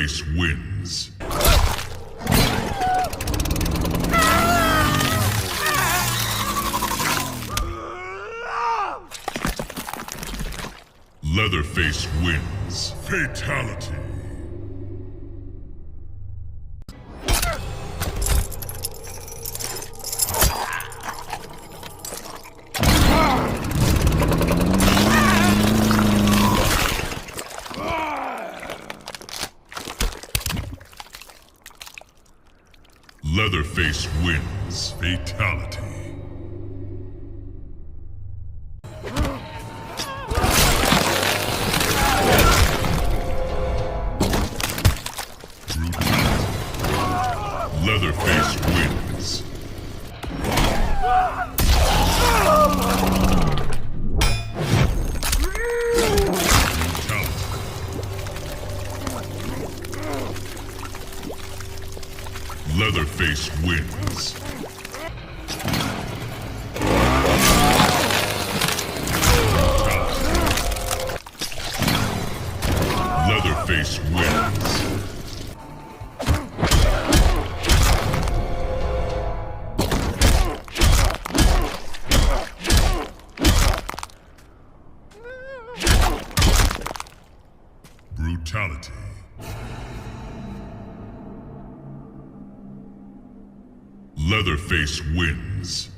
Leatherface wins. Leatherface wins. Fatality. Leatherface wins. Fatality. Leatherface wins. Leatherface wins. Leatherface wins. Brutality. Leatherface wins.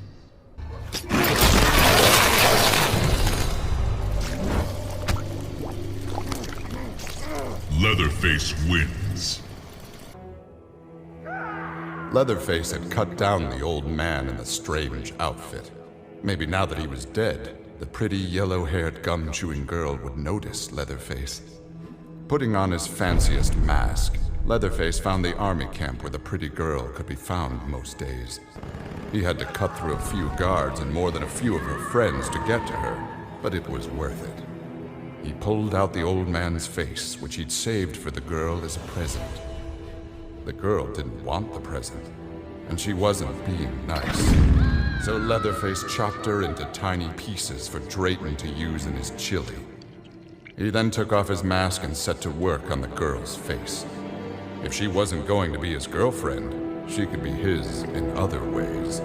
Leatherface wins. Leatherface had cut down the old man in the strange outfit. Maybe now that he was dead, the pretty yellow-haired gum-chewing girl would notice Leatherface. Putting on his fanciest mask, Leatherface found the army camp where the pretty girl could be found most days. He had to cut through a few guards and more than a few of her friends to get to her, but it was worth it. He pulled out the old man's face, which he'd saved for the girl as a present. The girl didn't want the present, and she wasn't being nice. So Leatherface chopped her into tiny pieces for Drayton to use in his chili. He then took off his mask and set to work on the girl's face. If she wasn't going to be his girlfriend, she could be his in other ways.